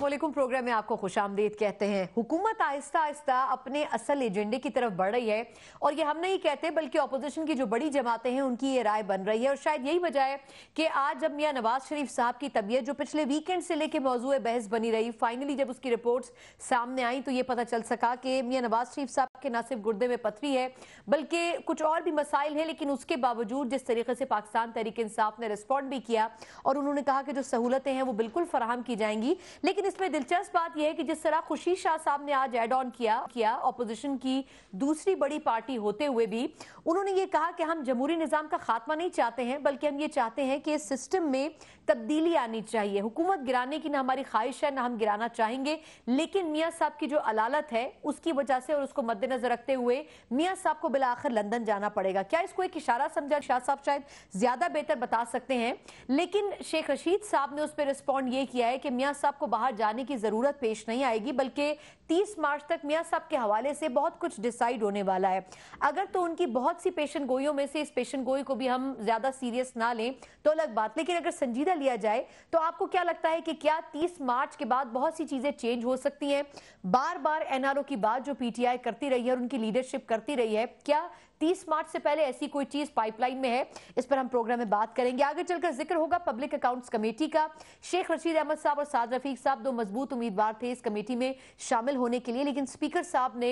अस्सलामुअलैकुम। प्रोग्राम में आपको खुशामदीद कहते हैं। हुकूमत आहिस्ता आहिस्ता अपने असल एजेंडे की तरफ बढ़ रही है और ये हम नहीं कहते बल्कि अपोजिशन की जो बड़ी जमातें हैं उनकी ये राय बन रही है। और शायद यही वजह है कि आज जब मियां नवाज शरीफ साहब की तबीयत जो पिछले वीकेंड से लेकर मौजूए बहस बनी रही, फाइनली जब उसकी रिपोर्ट्स सामने आई तो ये पता चल सका कि मियां नवाज शरीफ साहब के न सिर्फ गुर्दे में पथरी है बल्कि कुछ और भी मसाइल हैं। लेकिन उसके बावजूद जिस तरीके से पाकिस्तान तहरीक इंसाफ ने रिस्पॉन्ड भी किया और उन्होंने कहा कि जो सहूलतें हैं वो बिल्कुल फराहम की जाएंगी। लेकिन इसमें दिलचस्प बात यह है कि जिस तरह खुर्शीद शाह साहब ने आज एड ऑन किया ऑपोजिशन की दूसरी बड़ी पार्टी होते हुए भी उन्होंने ये कहा कि हम जमहूरी निजाम का खात्मा नहीं चाहते हैं बल्कि हम ये चाहते हैं कि इस सिस्टम में तब्दीली आनी चाहिए। हुकूमत गिराने की ना हमारी ख्वाहिश है ना हम गिराना चाहेंगे, लेकिन मियां साहब की जो अलालत है उसकी वजह से और उसको मद्देनजर रखते हुए मियां साहब को बिलाखिर लंदन जाना पड़ेगा। क्या इसको एक इशारा समझा? शाह साहब शायद ज्यादा बेहतर बता सकते हैं, लेकिन शेख रशीद साहब ने उस पर रिस्पॉन्ड ये किया है कि मियां साहब को बाहर जाने की जरूरत पेश नहीं आएगी बल्कि 30 मार्च तक मियां साहब के हवाले से बहुत कुछ डिसाइड होने वाला है। अगर तो उनकी बहुत सी पेशन गोइयों में से इस पेशन गोई को भी हम ज्यादा सीरियस ना लें तो अलग बात, लेकिन अगर संजीदा लिया जाए तो आपको क्या लगता है कि क्या 30 मार्च के बाद बहुत सी चीजें चेंज हो सकती हैं? बार बार एनआरओ की बात जो पीटीआई करती रही है और उनकी लीडरशिप करती रही है, क्या 30 मार्च से पहले ऐसी कोई चीज पाइपलाइन में है? इस पर हम प्रोग्राम में बात करेंगे। आगे चलकर जिक्र होगा पब्लिक अकाउंट्स कमेटी का। शेख रशीद अहमद साहब और साद रफीक साहब दो मजबूत उम्मीदवार थे इस कमेटी में शामिल होने के लिए, लेकिन स्पीकर साहब ने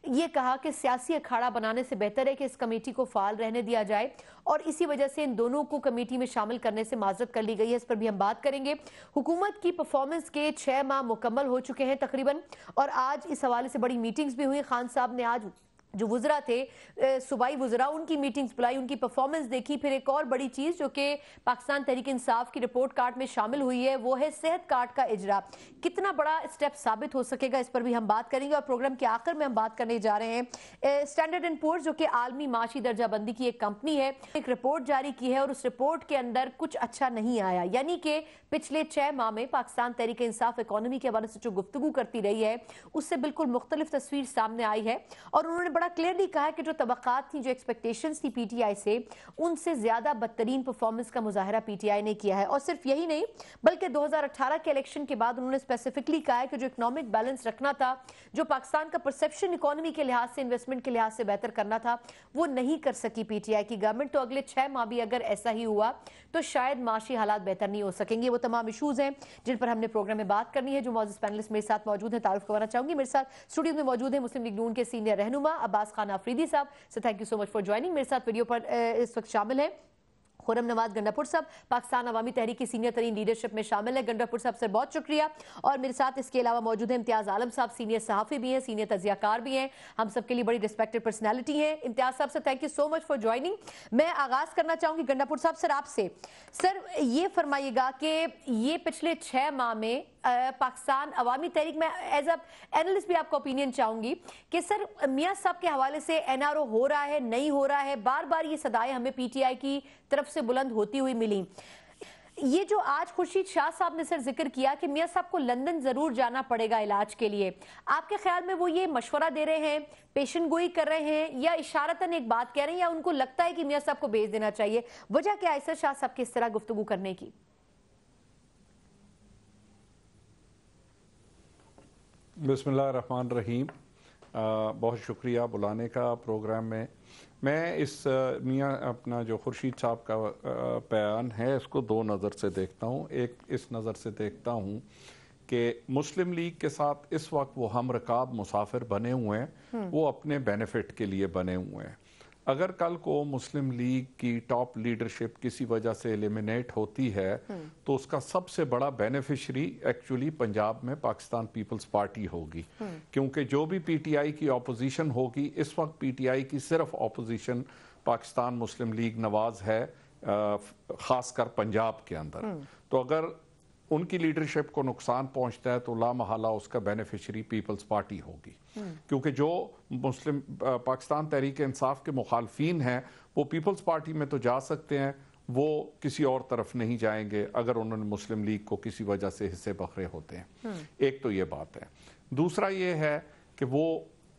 यह कहा कि सियासी अखाड़ा बनाने से बेहतर है कि इस कमेटी को फाल रहने दिया जाए और इसी वजह से इन दोनों को कमेटी में शामिल करने से माजरत कर ली गई है। इस पर भी हम बात करेंगे। हुकूमत की परफॉर्मेंस के 6 माह मुकम्मल हो चुके हैं तकरीबन और आज इस हवाले से बड़ी मीटिंग्स भी हुई। खान साहब ने आज जो वुज़रा थे सूबाई वुज़रा उनकी मीटिंग्स बुलाई, उनकी परफॉर्मेंस देखी। फिर एक और बड़ी चीज़ जो कि पाकिस्तान तहरीक इंसाफ की रिपोर्ट कार्ड में शामिल हुई है वो है सेहत कार्ड का इजरा। कितना बड़ा स्टेप साबित हो सकेगा इस पर भी हम बात करेंगे। और प्रोग्राम के आखिर में हम बात करने जा रहे हैं स्टैंडर्ड एंड पुअर्स जो कि आलमी माशी दर्जाबंदी की एक कंपनी है, एक रिपोर्ट जारी की है और उस रिपोर्ट के अंदर कुछ अच्छा नहीं आया। यानी कि पिछले 6 माह में पाकिस्तान तहरीक इंसाफ इकोनॉमी के हवाले से जो गुफ्तगू करती रही है उससे बिल्कुल मुख्तलिफ तस्वीर सामने आई है और उन्होंने बड़ा क्लियरली कहा है कि जो तवक्कात थी, जो एक्सपेक्टेशंस थी पीटीआई से, उनसे ज्यादा बदतरीन परफॉर्मेंस का मुजाहरा पीटीआई ने किया है। और सिर्फ यही नहीं बल्कि 2018 के इलेक्शन के बाद उन्होंने स्पेसिफिकली कहा है कि जो इकोनॉमिक बैलेंस रखना था, जो पाकिस्तान का परसेप्शन इकोनॉमी के लिहाज से, इन्वेस्टमेंट के लिहाज से बेहतर करना था, वो नहीं कर सकी पीटीआई की गवर्नमेंट। तो अगले 6 माह भी अगर ऐसा ही हुआ तो शायद माशी हालात बेहतर नहीं हो सकेंगे। वो तमाम इशूज हैं जिन पर हमने प्रोग्राम में बात करनी है। जो मौजूद पैनलिस्ट मेरे साथ मौजूद है तारुफ करवाना चाहूंगी। मेरे साथ स्टूडियो में मौजूद है मुस्लिम लीग नून के सीनियर रहनुमा अब्बास खान आफरीदी साहब। So thank you so much for joining. मेरे साथ वीडियो पर इस वक्त शामिल है खुर्रम नवाज गंडापुर साहब, पाकिस्तान अवामी तहरीक की सीनियर तरीन लीडरशिप में शामिल है। गंडापुर साहब से बहुत शुक्रिया। और मेरे साथ इसके अलावा मौजूद है इम्तियाज आलम साहब, सीनियर सहाफ़ी भी हैं, सीनियर तजियाकार भी हैं, हम सबके लिए बड़ी रिस्पेक्टेड पर्सनैलिटी हैं। इम्तियाज साहब से thank you so much for joining. मैं आगाज करना चाहूंगी गंडापुर साहब सर आपसे। सर ये फरमाइएगा कि ये पिछले 6 माह में पाकिस्तान अवामी तहरीक में एज अ एनालिस्ट भी आपका ओपिनियन चाहूंगी कि सर मियां साहब के हवाले से एनआरओ हो रहा है, नहीं हो रहा है, बार बार ये सदाएं हमें पीटीआई की तरफ से बुलंद होती हुई मिली। ये जो आज खुर्शीद शाह साहब ने सर जिक्र किया कि मियां साहब को लंदन जरूर जाना पड़ेगा इलाज के लिए, आपके ख्याल में वो ये मशवरा दे रहे हैं, पेशन गोई कर रहे हैं या इशारतन एक बात कह रहे हैं या उनको लगता है कि मियां साहब को भेज देना चाहिए? वजह क्या है सर शाह साहब की इस तरह गुफ्तगू करने की? बिस्मिल्लाहिर्रहमानिर्रहीम। बहुत शुक्रिया बुलाने का प्रोग्राम में। मैं इस मियाँ अपना जो खुर्शीद साहब का बयान है इसको 2 नज़र से देखता हूँ। एक इस नज़र से देखता हूँ कि मुस्लिम लीग के साथ इस वक्त वो हम रकाब मुसाफिर बने हुए हैं, वो अपने बेनिफिट के लिए बने हुए हैं। अगर कल को मुस्लिम लीग की टॉप लीडरशिप किसी वजह से एलिमिनेट होती है तो उसका सबसे बड़ा बेनिफिशरी एक्चुअली पंजाब में पाकिस्तान पीपल्स पार्टी होगी, क्योंकि जो भी पीटीआई की ऑपोजिशन होगी, इस वक्त पीटीआई की सिर्फ ऑपोजिशन पाकिस्तान मुस्लिम लीग नवाज है, खासकर पंजाब के अंदर। तो अगर उनकी लीडरशिप को नुकसान पहुंचता है तो लामहला उसका बेनिफिशरी पीपल्स पार्टी होगी, क्योंकि जो मुस्लिम पाकिस्तान तहरीक इंसाफ के मुखालफीन हैं वो पीपल्स पार्टी में तो जा सकते हैं, वो किसी और तरफ नहीं जाएंगे अगर उन्होंने मुस्लिम लीग को किसी वजह से हिस्से बखरे होते हैं। एक तो ये बात है। दूसरा ये है कि वो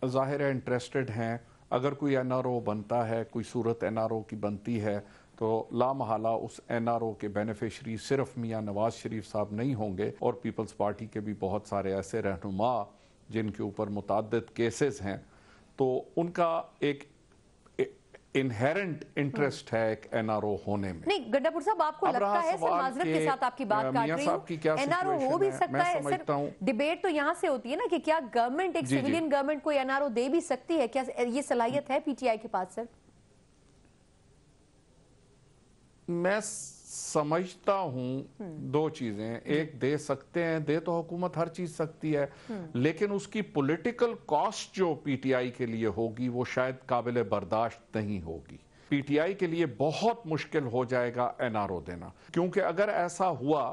जाहिर है इंटरेस्टेड हैं, अगर कोई एनआरओ बनता है, कोई सूरत एनआरओ की बनती है تو لامحالہ اس NRO کے بینیفیشری صرف میاں نواز شریف صاحب نہیں ہوں گے، اور پیپلز پارٹی کے بھی بہت سارے ایسے رہنما جن کے اوپر متعدد کیسز ہیں، تو ان کا ایک انہیرنٹ انٹرسٹ ہے ایک NRO ہونے میں۔ نہیں گڈھا پور صاحب، آپ کو لگتا ہے، سر معذرت کے ساتھ آپ کی بات کاٹ رہی ہوں، NRO ہو بھی سکتا ہے سر، ڈیبیٹ تو یہاں سے ہوتی ہے نا کہ کیا گورنمنٹ، ایک سیویلین گورنمنٹ کوئی NRO دے بھی سکتی ہے، کیا یہ صلاحیت ہے PTI کے پاس سر؟ میں سمجھتا ہوں دو چیزیں، ایک دے سکتے ہیں، دے تو حکومت ہر چیز سکتی ہے، لیکن اس کی پولیٹیکل کاسٹ جو PTI کے لیے ہوگی وہ شاید قابل برداشت نہیں ہوگی۔ PTI کے لیے بہت مشکل ہو جائے گا NRO دینا، کیونکہ اگر ایسا ہوا،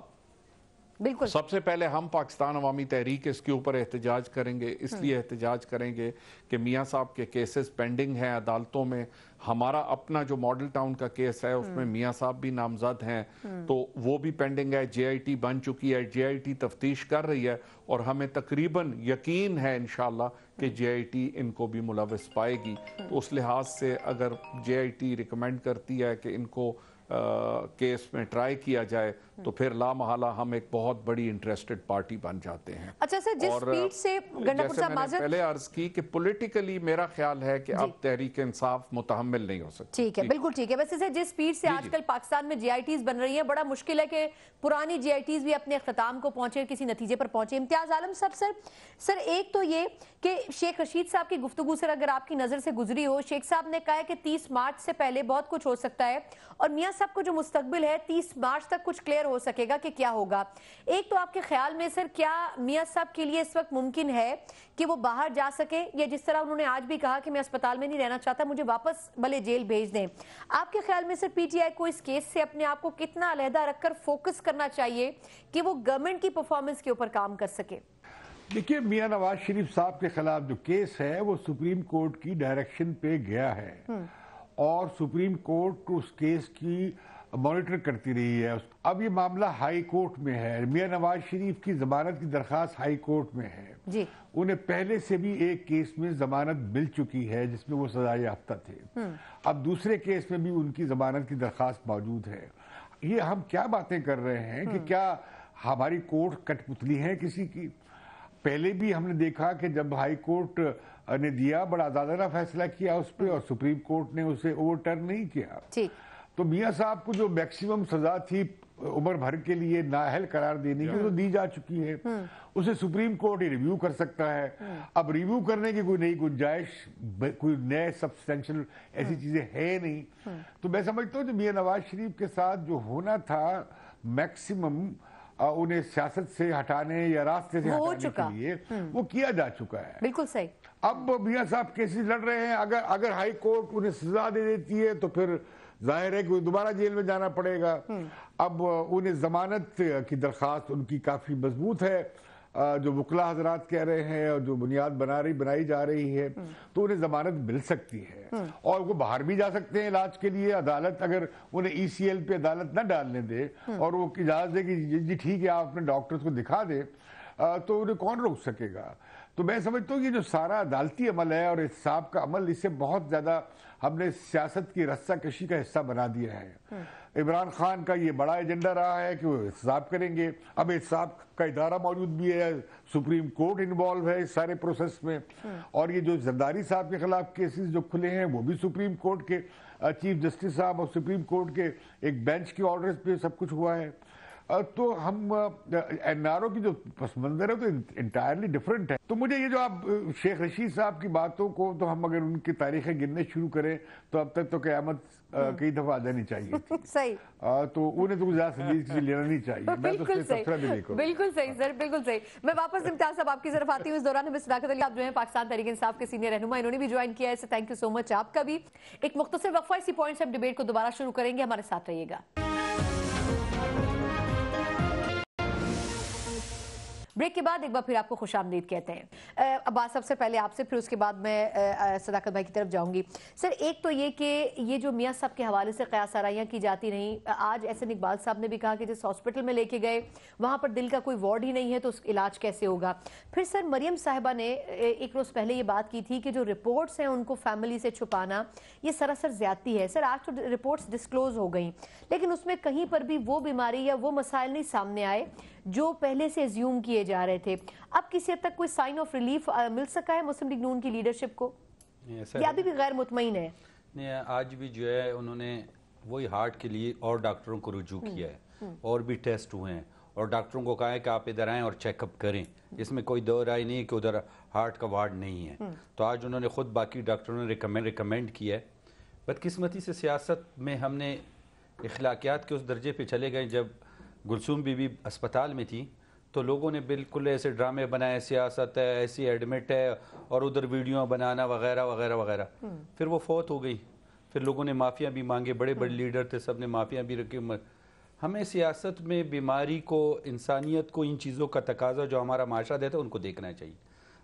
بالکل سب سے پہلے ہم پاکستان عوامی تحریک اس کے اوپر احتجاج کریں گے، اس لیے احتجاج کریں گے کہ میاں صاحب کے کیسز پینڈنگ ہیں عدالتوں میں، ہمارا اپنا جو ماڈل ٹاؤن کا کیس ہے اس میں میاں صاحب بھی نامزد ہیں، تو وہ بھی پینڈنگ ہے، JIT بن چکی ہے، JIT تفتیش کر رہی ہے، اور ہمیں تقریباً یقین ہے انشاءاللہ کہ JIT ان کو بھی ملوث پائے گی۔ تو اس لحاظ سے اگر JIT ریکمینڈ کرتی ہے کہ ان کو کیس میں ٹرائی کیا جائے، تو پھر لامحالہ ہم ایک بہت بڑی انٹرسٹڈ پارٹی بن جاتے ہیں۔ اچھا سر، جس سپیڈ سے گڈھا پور صاحب، جیسے میں نے پہلے عرض کی کہ پولیٹیکلی میرا خیال ہے کہ اب تحریک انصاف متحمل نہیں ہو سکتی۔ ٹھیک ہے، بالکل ٹھیک ہے۔ ویسے سر جس سپیڈ سے آج کل پاکستان میں JITs بن رہی ہیں، بڑا مشکل ہے کہ پرانی JITs بھی اپنے اختتام کو پہنچے، کسی نتیجے پر پہنچے۔ امتیاز عالم صاحب، سر ایک تو یہ کہ شیخ رشید صاحب کی گفتگو سر اگر آپ کی نظر سے گزری ہو، شیخ صاحب نے کہا ہے کہ 30 مارچ سے پہلے بہت کچھ ہو سکتا ہے، اور میاں صاحب کو جو مستقبل ہے 30 مارچ تک کچھ کلیئر ہو سکے گا کہ کیا ہوگا۔ ایک تو آپ کے خیال میں سر کیا میاں صاحب کے لیے اس وقت ممکن ہے کہ وہ باہر جا سکے، یا جس طرح انہوں نے آج بھی کہا کہ میں اسپتال میں نہیں رہنا چاہتا، مجھے واپس بھلے جیل بھیج دیں؟ آپ کے خیال میں سر PTI کو اس کیس سے اپنے آپ کو کتنا علیحدہ رکھ کر فوکس کرنا چاہیے کہ وہ گورنمنٹ کی پرفارمنس کے اوپر کام کر سکے؟ دیکھیے، میاں نواز شریف صاحب کے خلاف جو کیس ہے وہ سپریم کورٹ کی ڈائریکشن پہ گیا ہے، اور سپریم کورٹ اس کیس کی مانیٹر کرتی رہی ہے۔ اب یہ معاملہ ہائی کورٹ میں ہے، میاں نواز شریف کی ضمانت کی درخواست ہائی کورٹ میں ہے۔ جی، انہیں پہلے سے بھی ایک کیس میں ضمانت مل چکی ہے جس میں وہ سزا یافتہ تھے، اب دوسرے کیس میں بھی ان کی ضمانت کی درخواست موجود ہے۔ یہ ہم کیا باتیں کر رہے ہیں کہ کیا ہماری کورٹ کٹ پتلی ہے کسی کی؟ پہلے بھی ہم نے دیکھا کہ جب ہائی کورٹ نے دیا، بڑا عدالانہ فیصلہ کیا اس پہ، اور سپریم کورٹ نے اسے اوور ٹرن نہیں کیا۔ تو میاں صاحب کو جو میکسیمم سزا تھی عمر بھر کے لیے نااہل قرار دینے کی، تو دی جا چکی ہے، اسے سپریم کورٹ ہی ریویو کر سکتا ہے۔ اب ریویو کرنے کی کوئی نئی گنجائش، کوئی نئے سبسٹینشل ایسی چیزیں ہے نہیں۔ تو میں سمجھتا ہوں کہ میاں نواز شریف کے ساتھ جو ہونا تھا میکسیمم انہیں سیاست سے ہٹانے یا راستے سے ہٹانے کے لیے، وہ کیا جا چکا ہے۔ بالکل صحیح۔ اب میاں صاحب کیسز لڑ رہے ہیں، اگر ہائی کورٹ انہیں سزا دے دیتی ہے تو پھر ظاہر ہے کہ دوبارہ جیل میں جانا پڑے گا۔ اب انہیں ضمانت کی درخواست ان کی کافی مضبوط ہے، جو وکلا حضرات کہہ رہے ہیں اور جو بنیاد بنائی جا رہی ہے، تو انہیں ضمانت مل سکتی ہے، اور وہ باہر بھی جا سکتے ہیں علاج کے لیے۔ عدالت اگر انہیں ECL پہ عدالت نہ ڈالنے دے اور وہ اجازت دے کہ جی ٹھیک ہے آپ اپنے ڈاکٹرز کو دکھا دیں، تو انہیں کون روک سکے گا؟ تو میں سمجھتا ہوں کہ جو سارا عدالتی عمل ہے اور احتساب کا عمل، اسے بہت زیادہ ہم نے سیاست کی رسہ کشی کا حصہ بنا دیا ہے۔ عمران خان کا یہ بڑا ایجنڈا رہا ہے کہ وہ احتساب کریں گے، اب احتساب کا ادارہ موجود بھی ہے، سپریم کورٹ انوالو ہے اس سارے پروسیس میں، اور یہ جو زرداری صاحب کے خلاف کیسز جو کھلے ہیں وہ بھی سپریم کورٹ کے چیف جسٹس صاحب اور سپریم کورٹ کے ایک بینچ کے آرڈرز پہ سب کچھ ہوا ہے۔ تو ہم NRO کی جو پس منظر ہے تو انٹائرلی ڈیفرنٹ ہے۔ تو مجھے یہ جو آپ شیخ رشید صاحب کی باتوں کو، تو ہم اگر ان کی تاریخیں گننے شروع کریں تو اب تک تو قیامت کئی دفعہ آ جانی چاہیے تھی۔ صحیح۔ تو انہیں تو زیادہ سنجیدگی سے لینا نہیں چاہیے۔ میں تو اس سے تبصرہ بھی نہیں کروں۔ بالکل صحیح سر، بالکل صحیح۔ میں واپس امتیاز صاحب آپ کی طرف آتی ہوں۔ اس دوران ہمیں صداقت علی آپ جو ہیں پاکستان تحریک انصاف کے سینئر رہنما، انہوں نے بھی جوائن کیا ہے، اس سے تھینک یو سو مچ آپ کا بھی۔ ایک مختصر وقفہ، اسی پوائنٹ سے ہم ڈیبیٹ کو دوبارہ شروع کریں گے، ہمارے ساتھ رہیے گا۔ ब्रेक के बाद एक बार फिर आपको खुशामदीद कहते हैं। अब्बास, सबसे पहले आपसे, फिर उसके बाद मैं सदाकत भाई की तरफ जाऊंगी। सर, एक तो ये कि ये जो मियां साहब के हवाले से क़यास आराइयाँ की जाती रहीं, आज एहसन इकबाल साहब ने भी कहा कि जिस हॉस्पिटल में लेके गए वहाँ पर दिल का कोई वार्ड ही नहीं है तो इलाज कैसे होगा। फिर सर, मरियम साहिबा ने एक रोज़ पहले ये बात की थी कि जो रिपोर्ट्स हैं उनको फैमिली से छुपाना ये सरासर ज़्यादती है। सर, आज तो रिपोर्ट्स डिस्क्लोज हो गई, लेकिन उसमें कहीं पर भी वो बीमारी या वो मसाइल नहीं सामने आए जो पहले से एज्यूम किए जा रहे थे। अब किसी हद तक कोई साइन ऑफ रिलीफ मिल सका है मुस्लिम लीग नून की लीडरशिप को, या अभी भी गैर मुतमईन है? नहीं, आज भी जो है उन्होंने वही हार्ट के लिए और डॉक्टरों को रुजू किया है, और भी टेस्ट हुए हैं, और डॉक्टरों को कहा है कि आप इधर आएँ और चेकअप करें। इसमें कोई दो राय नहीं है कि उधर हार्ट का वार्ड नहीं है। तो आज उन्होंने खुद बाकी डॉक्टरों ने रिकमेंड किया है। बदकिस्मती से सियासत में हमने इखलाकियात के उस दर्जे पे चले गए, जब गुलसूम बीबी अस्पताल में थी तो लोगों ने बिल्कुल ऐसे ड्रामे बनाए, सियासत है, ऐसी एडमिट है, और उधर वीडियो बनाना वगैरह वगैरह वगैरह। फिर वो फौत हो गई, फिर लोगों ने माफ़िया भी मांगे, बड़े बड़े लीडर थे, सब ने माफ़िया भी रखी। हमें सियासत में बीमारी को, इंसानियत को, इन चीज़ों का तकाजा जो हमारा माशरा देता है उनको देखना चाहिए।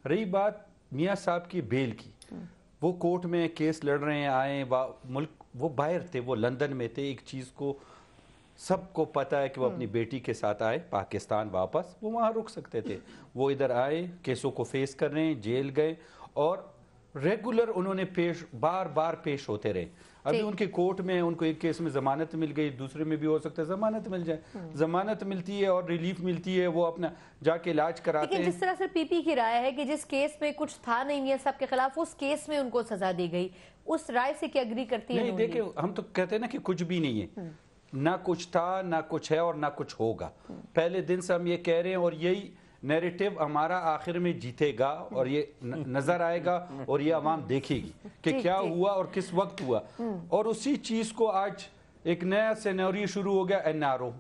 रही बात मियाँ साहब की बेल की, वो कोर्ट में केस लड़ रहे हैं, आए मुल्क, वो बाहर थे, वो लंदन में थे। एक चीज़ को सबको पता है कि वो अपनी बेटी के साथ आए पाकिस्तान वापस, वो वहाँ रुक सकते थे। वो इधर आए, केसों को फेस कर रहे हैं, जेल गए, और रेगुलर उन्होंने बार बार पेश होते रहे। अभी उनके कोर्ट में उनको एक केस में जमानत मिल गई, दूसरे में भी हो सकता है जमानत मिल जाए। जमानत मिलती है और रिलीफ मिलती है, वो अपना जाके इलाज कराते हैं। जिस तरह से पीपी की राय है कि जिस केस में कुछ था नहीं मियां साहब के खिलाफ, उस केस में उनको सजा दी गई, उस राय से क्या एग्री करती है? नहीं, देखिए, हम तो कहते हैं ना कि कुछ भी नहीं है, ना कुछ था, ना कुछ है, और ना कुछ होगा। पहले दिन से हम ये कह रहे हैं, और यही नैरेटिव हमारा आखिर में जीतेगा, और ये नजर आएगा, और ये अवाम देखेगी कि क्या हुआ और किस वक्त हुआ। और उसी चीज को आज एक नया सिनेरियो शुरू हो गया, एनआरओ।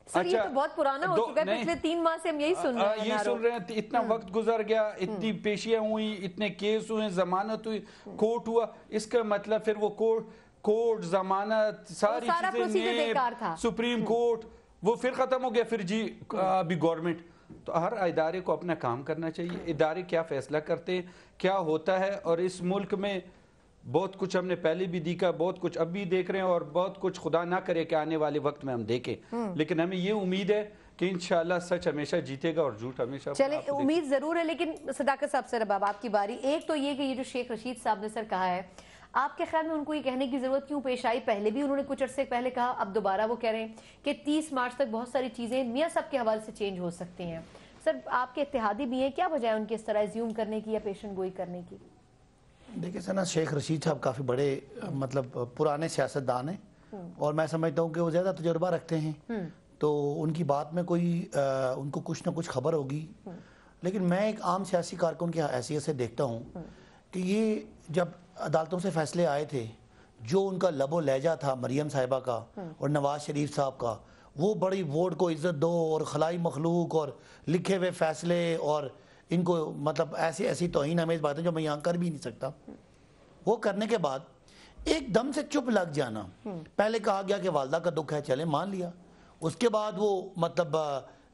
सर, ये तो बहुत पुराना हो चुका है, पिछले 3 माह से हम यही सुन रहे हैं। इतना वक्त गुजर गया, इतनी पेशियां हुई, इतने केस हुए, जमानत हुई, कोर्ट हुआ। इसका मतलब फिर वो कोर्ट जमानत सारी चीजें, सुप्रीम कोर्ट, वो फिर खत्म हो गया। फिर जी अभी गवर्नमेंट, तो हर इदारे को अपना काम करना चाहिए। इदारे क्या फैसला करते हैं, क्या होता है, और इस मुल्क में बहुत कुछ हमने पहले भी देखा, बहुत कुछ अब भी देख रहे हैं, और बहुत कुछ खुदा ना करे कि आने वाले वक्त में हम देखें। लेकिन हमें ये उम्मीद है कि इंशाल्लाह सच हमेशा जीतेगा और झूठ हमेशा। चले, उम्मीद जरूर है। लेकिन सदाकत साहब, सर अब आपकी बारी। एक तो ये कि ये जो शेख रशीद साहब ने सर कहा है, आपके ख्याल में उनको ये कहने की जरूरत क्यों पेश आई? पहले भी उन्होंने कुछ अरसे पहले कहा, अब दोबारा वो कह रहे हैं कि 30 मार्च तक बहुत सारी चीजें मियां साहब के हवाले से चेंज हो सकती हैं। सर, आपके इत्तेहादी भी हैं, क्या वजह है उनकी इस तरह एज्यूम करने की या पेशन गोई करने की? देखिए सना, शेख रशीद साहब काफ़ी बड़े मतलब पुराने सियासतदान हैं, और मैं समझता हूँ कि वो ज़्यादा तजुर्बा रखते हैं, तो उनकी बात में कोई उनको कुछ ना कुछ खबर होगी। लेकिन मैं एक आम सियासी कारकुन की हैसियत से देखता हूँ कि ये जब अदालतों से फैसले आए थे, जो उनका लबो लहजा था मरियम साहिबा का और नवाज शरीफ साहब का, वो बड़ी वोट को इज्जत दो और खलाई मखलूक और लिखे हुए फैसले, और इनको मतलब ऐसी ऐसी तौहीन हमें बातें जो मैं यहाँ कर भी नहीं सकता, वो करने के बाद एकदम से चुप लग जाना। पहले कहा गया कि वालदा का दुख है, चले मान लिया। उसके बाद वो मतलब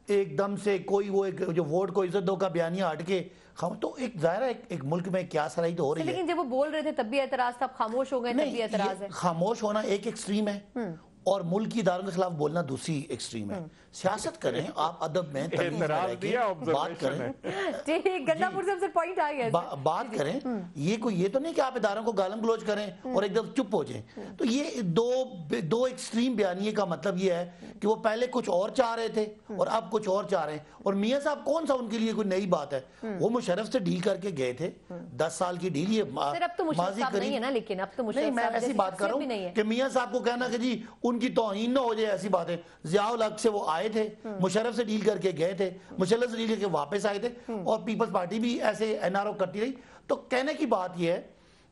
एकदम से कोई वो एक जो वोट को इज्जत दो का बयानिया हट के तो एक जाहिर है एक मुल्क में क्या सराई तो हो रही है। लेकिन जब वो बोल रहे थे तब भी एतराज था, खामोश हो गए तब भी एतराज है। खामोश होना एक एक्सट्रीम है और मुल्क की इदारों के खिलाफ बोलना दूसरी एक्सट्रीम है। सियासत करें आप, अदब में बात करें, गंडापुर से पॉइंट आ गया, बात करें। ये तो नहीं कि आप इदारों को गालम गलोच करें और एकदम चुप हो जाएं। तो ये दो एक्सट्रीम बयानिए का मतलब ये है कि वो पहले कुछ और चाह रहे थे और अब कुछ और चाह रहे हैं। और मियां साहब कौन सा उनके लिए कोई नई बात है? वो मुशर्रफ से डील करके गए थे, 10 साल की डील। ये अब तो मुशर्रफ नहीं है ना, लेकिन अब तो मुशर्रफ मैं ऐसी बात कर रहा हूँ कि मियां साहब को कहना कि जी उनकी तौहीन ना हो जाए, ऐसी बातें। ज़ियाउल हक से वो आए थे, मुशर्रफ से डील करके गए थे, मुशर्रफ से डील करके वापस आए थे, और पीपल्स पार्टी भी ऐसे एनआरओ करती रही। तो कहने की बात यह है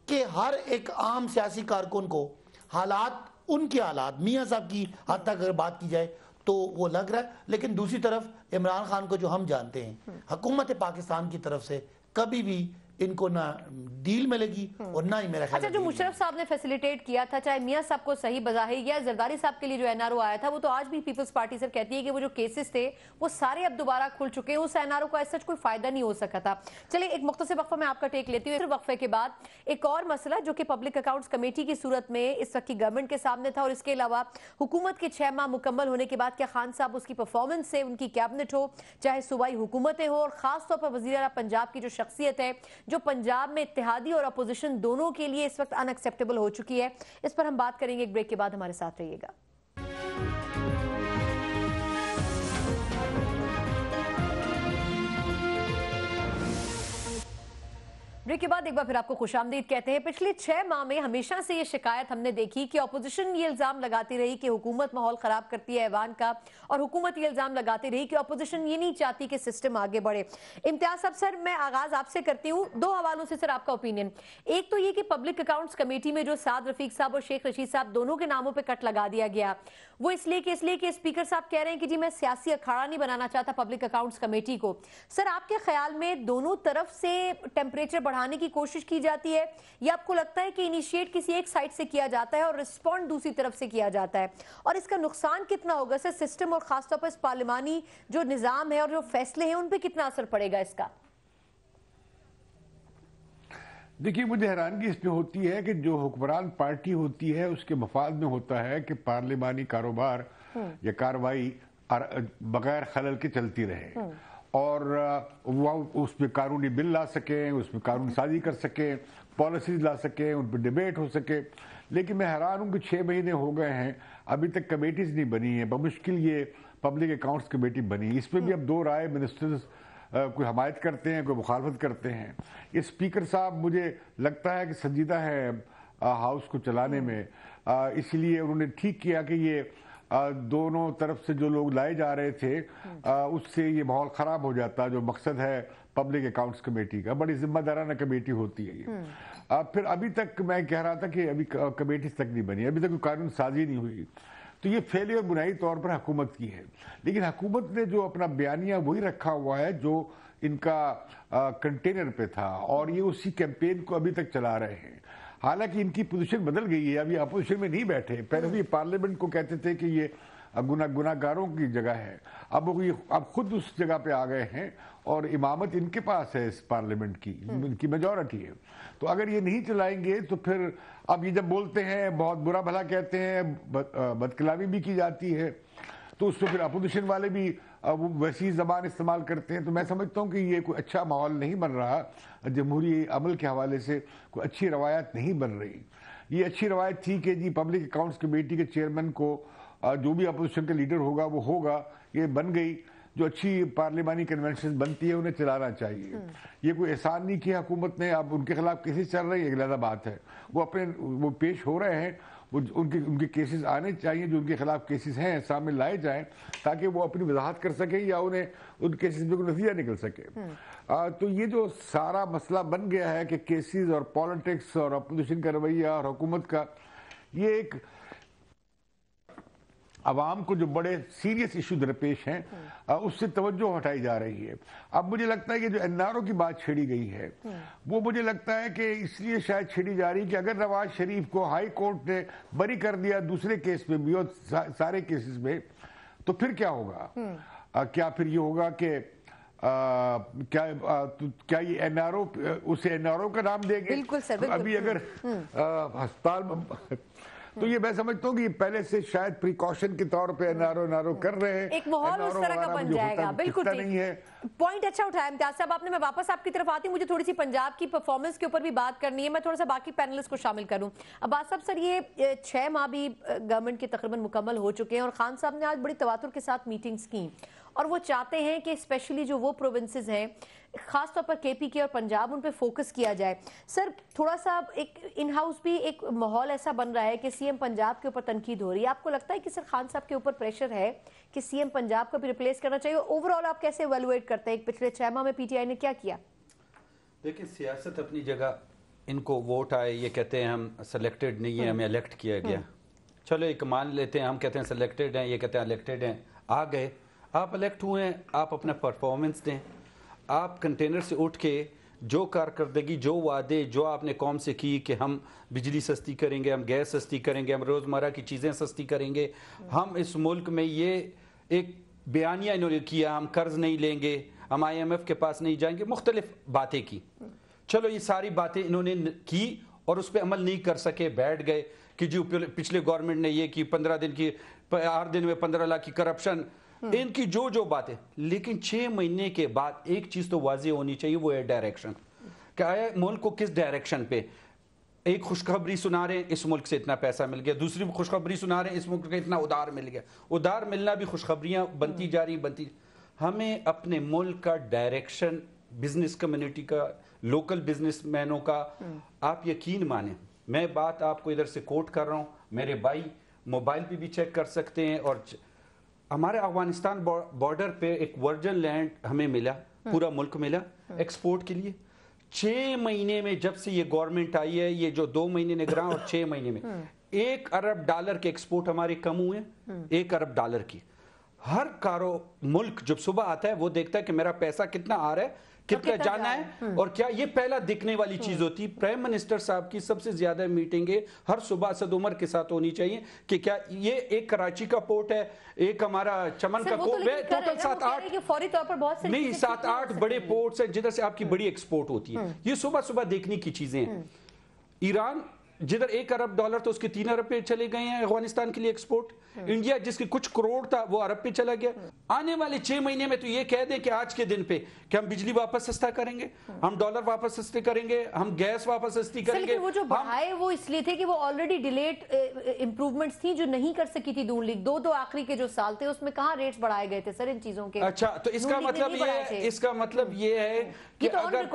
कि हर एक आम सियासी कारकुन को हालात, उनके हालात, मियां साहब की हद तक अगर बात की जाए तो वो लग रहा है। लेकिन दूसरी तरफ इमरान खान को जो हम जानते हैं, हुकूमत पाकिस्तान की तरफ से कभी भी इनको ना डील मिलेगी और ना ही मेरा ख्याल अच्छा, जो मुशर्रफ साहब ने फैसिलिटेट किया था, चाहे मियां साहब को सही बजाहिर या जरदारी साहब के लिए जो एनआरओ आया था, वो तो आज भी पीपल्स पार्टी सर कहती है कि वो जो केसेस थे वो सारे अब दोबारा खुल चुके हैं, उस एनआरओ का सच कोई फायदा नहीं हो सका था। चलिए एक मुख्तसर वक्फा में आपका टेक लेती हूँ। वक्फे के बाद एक और मसला जो कि पब्लिक अकाउंट्स कमेटी की सूरत में इस वक्त की गवर्नमेंट के सामने था, और इसके अलावा हुकूमत के 6 माह मुकम्मल होने के बाद क्या खान साहब उसकी परफॉर्मेंस से, उनकी कैबिनेट हो, चाहे सूबाई हुकूमतें हो, और खास तौर पर वज़ीर आला पंजाब की जो शख्सियत है जो पंजाब में इत्तेहादी और अपोजिशन दोनों के लिए इस वक्त अनएक्सेप्टेबल हो चुकी है, इस पर हम बात करेंगे एक ब्रेक के बाद। हमारे साथ रहिएगा। ब्रेक के बाद एक बार फिर आपको खुशामदीद कहते हैं। पिछले 6 माह में हमेशा से ये शिकायत हमने देखी कि अपोजिशन ये इल्जाम लगाती रही कि हुकूमत माहौल खराब करती है ऐवान का, और हुकूमत ये इल्जाम लगाती रही कि अपोजिशन ये नहीं चाहती कि सिस्टम आगे बढ़े। इम्तियाज साहब, सर मैं आगाज आपसे करती हूँ, 2 हवालों से सर आपका ओपिनियन। एक तो ये कि पब्लिक अकाउंट्स कमेटी में जो साद रफीक साहब और शेख रशीद साहब दोनों के नामों पर कट लगा दिया गया, वो इसलिए कि स्पीकर साहब कह रहे हैं कि जी मैं सियासी अखाड़ा नहीं बनाना चाहता पब्लिक अकाउंट्स कमेटी को। सर आपके ख्याल में दोनों तरफ से टेम्परेचर बढ़ाने की कोशिश की जाती है, या आपको लगता है कि इनिशिएट किसी एक साइड से किया जाता है और रिस्पॉन्ड दूसरी तरफ से किया जाता है, और इसका नुकसान कितना होगा सर सिस्टम और खासतौर पर इस पार्लिमानी जो निजाम है और जो फैसले हैं उन पे कितना असर पड़ेगा इसका? देखिए, मुझे हैरानगी इसमें होती है कि जो हुक्मरान पार्टी होती है उसके मफाद में होता है कि पार्लिमानी कारोबार या कार्रवाई बगैर खलल के चलती रहे, और वो उसमें कानूनी बिल ला सकें, उसमें कानून साजी कर सकें, पॉलिसीज ला सकें, उन पर डिबेट हो सके। लेकिन मैं हैरान हूँ कि 6 महीने हो गए हैं, अभी तक कमेटीज नहीं बनी है। बमुश्किल ये पब्लिक अकाउंट्स कमेटी बनी, इसमें भी अब 2 राय मिनिस्टर्स कोई हमायत करते हैं, कोई मुखालफत करते हैं। ये स्पीकर साहब मुझे लगता है कि संजीदा है हाउस को चलाने में, इसलिए उन्होंने ठीक किया कि ये दोनों तरफ से जो लोग लाए जा रहे थे उससे ये माहौल ख़राब हो जाता। जो मकसद है पब्लिक अकाउंट्स कमेटी का, बड़ी जिम्मेदाराना कमेटी होती है ये। फिर अभी तक मैं कह रहा था कि अभी कमेटी तक नहीं बनी, अभी तक कोई कानून साजी नहीं हुई, तो ये फेलियर बुनियादी तौर पर हुकूमत की है। लेकिन हुकूमत ने जो अपना बयानिया वही रखा हुआ है जो इनका कंटेनर पे था, और ये उसी कैंपेन को अभी तक चला रहे हैं। हालांकि इनकी पोजीशन बदल गई है, अभी अपोजिशन में नहीं बैठे। पहले भी पार्लियामेंट को कहते थे कि ये गुनाहगारों की जगह है, अब खुद उस जगह पे आ गए हैं, और इमामत इनके पास है इस पार्लियामेंट की, इनकी मेजॉरिटी है। तो अगर ये नहीं चलाएंगे तो फिर अब ये जब बोलते हैं बहुत बुरा भला कहते हैं, बदकलामी भी की जाती है, तो उसमें फिर अपोजिशन वाले भी वो वैसी जबान इस्तेमाल करते हैं। तो मैं समझता हूँ कि ये कोई अच्छा माहौल नहीं बन रहा, जमहूरी अमल के हवाले से कोई अच्छी रवायत नहीं बन रही। ये अच्छी रवायत थी कि जी पब्लिक अकाउंट्स कमेटी के चेयरमैन को जो भी अपोजिशन का लीडर होगा वो होगा, ये बन गई। जो अच्छी पार्लिमानी कन्वेंशन बनती है उन्हें चलाना चाहिए। ये कोई एहसान नहीं किया हुकूमत ने। अब उनके खिलाफ केसेस चल रही है, अलग बात है, वो पेश हो रहे हैं, वो उनके केसेस आने चाहिए, जो उनके खिलाफ केसेस हैं सामने लाए जाएं, ताकि वो अपनी वजाहत कर सकें या उन्हें उन केसेस में कोई नतीजा निकल सके। तो ये जो सारा मसला बन गया है कि केसेस और पॉलिटिक्स और अपोजिशन का रवैया और हुकूमत का, ये एक आवाम को जो बड़े सीरियस इशू दरपेश हैं उससे तवज्जो हटाई जा रही है। अब मुझे लगता है कि जो एनआरओ की बात छेड़ी गई है वो मुझे लगता है कि इसलिए शायद छेड़ी जा रही है कि अगर नवाज शरीफ को हाई कोर्ट ने बरी कर दिया दूसरे केस में भी और सारे केसेस में, तो फिर क्या होगा? क्या फिर ये होगा कि क्या ये एनआरओ, उसे एनआरओ का नाम देंगे? बिल्कुल सर, बिल्कुल। अभी अगर अस्पताल तो ये मैं समझता हूँ कि पहले से शायद प्रिकॉशन के तौर पे एनआरओ कर रहे हैं, एक माहौल उस तरह का बन जाएगा। बिल्कुल नहीं है। पॉइंट अच्छा उठाया इम्तियाज साहब आपने। मैं वापस आपकी तरफ आती हूँ, मुझे थोड़ी सी पंजाब की परफॉर्मेंस के ऊपर भी बात करनी है। मैं थोड़ा सा बाकी पैनलिस्ट को शामिल करूँ। अब्बास साहब, सर ये 6 माह भी गवर्नमेंट के तकरीबन मुकम्मल हो चुके हैं, और खान साहब ने आज बड़ी तवातुर के साथ मीटिंग्स की, और वो चाहते हैं कि स्पेशली जो वो प्रोविंसेस हैं, खासतौर पर केपी के और पंजाब, उन पे फोकस किया जाए। सर थोड़ा सा एक इन हाउस भी एक माहौल ऐसा बन रहा है कि सीएम पंजाब के ऊपर तनकीद हो रही है। आपको लगता है कि सर खान साहब के ऊपर प्रेशर है कि सीएम पंजाब को भी रिप्लेस करना चाहिए? ओवरऑल आप कैसे इवैल्यूएट करते हैं पिछले 6 माह में पीटीआई ने क्या किया? देखिए, सियासत अपनी जगह, इनको वोट आए, ये कहते हैं हम सेलेक्टेड नहीं है, हमें इलेक्ट किया गया। चलो एक मान लेते हैं, हम कहते हैं सेलेक्टेड हैं, ये कहते हैं इलेक्टेड हैं। आ गए, आप इलेक्ट हुए हैं, आप अपना परफॉर्मेंस दें। आप कंटेनर से उठ के جو کارکردگی، جو وعدے جو آپ نے قوم سے کی کہ ہم بجلی سستی کریں گے، ہم گیس سستی کریں گے، ہم روزمرہ کی چیزیں سستی کریں گے، ہم اس ملک میں یہ ایک بیانیہ انہوں نے کیا، ہم قرض نہیں لیں گے، ہم IMF کے پاس نہیں جائیں گے، مختلف باتیں کی. چلو یہ ساری باتیں انہوں نے کی اور اس پہ عمل نہیں کر سکے، بیٹھ گئے کہ جو پچھلے گورنمنٹ نے یہ کی 15 دن کی 8 دن میں 15 لاکھ کی کرپشن، ان کی جو باتیں. لیکن 6 مہینے کے بعد ایک چیز تو واضح ہونی چاہیے، وہ ہے ڈائریکشن، کہ آیا ملک کو کس ڈائریکشن پہ. ایک خوشخبری سنا رہے ہیں اس ملک سے اتنا پیسہ مل گیا، دوسری خوشخبری سنا رہے ہیں اس ملک کو اتنا ادھار مل گیا. ادھار ملنا بھی خوشخبریاں بنتی جا رہی. ہمیں اپنے ملک کا ڈائریکشن، بزنس کمیونٹی کا، لوکل بزنس مینوں کا، آپ یقین مانیں، میں بات آپ کو ادھر سے کوٹ کر رہا ہوں، میرے بھائی موبائل پہ بھی چیک کر سکتے ہیں. اور ہمارے افغانستان بارڈر پہ ایک ورجن لینڈ ہمیں ملا، پورا ملک ملا ایکسپورٹ کے لیے. 6 مہینے میں جب سے یہ گورنمنٹ آئی ہے، یہ جو 2 مہینے نگراں اور 6 مہینے میں $1 ارب کے ایکسپورٹ ہمارے کم ہوئے ہیں. $1 ارب کی. ہر ملک جب صبح آتا ہے وہ دیکھتا ہے کہ میرا پیسہ کتنا آ رہا ہے، کتنا جانا ہے اور کیا. یہ پہلا دکھنے والی چیز ہوتی. پرائم منسٹر صاحب کی سب سے زیادہ میٹنگیں ہر صبح اسد عمر کے ساتھ ہونی چاہیے کہ کیا یہ ایک کراچی کا پورٹ ہے، ایک ہمارا چمن کا پورٹ ہے، ٹوٹل 7-8 نہیں 7-8 بڑے پورٹس ہیں جدھر سے آپ کی بڑی ایکسپورٹ ہوتی ہے. یہ صبح دیکھنے کی چیزیں ہیں. ایران جدھر $1 ارب تو اس کے 3 ارب پہ چلے گئے ہیں افغانستان کے لیے ایکسپورٹ. انڈیا جس کی کچھ کروڑ تھا وہ ارب پہ چلا گیا. آنے والے 6 مہینے میں تو یہ کہہ دیں کہ آج کے دن پہ کہ ہم بجلی واپس سستا کریں گے، ہم ڈالر واپس سستے کریں گے، ہم گیس واپس سستی کریں گے. وہ جو بڑھائے وہ اس لیے تھے کہ وہ آلریڈی ڈیلیڈ امپروومنٹس تھیں جو نہیں کر سکی تھی نون لیگ. 2 آخری کے جو سال تھے اس میں کہاں ریٹس بڑھائے گئے تھے سر ان چیزوں کے. اچھا تو اس کا مطلب یہ ہے کہ اگر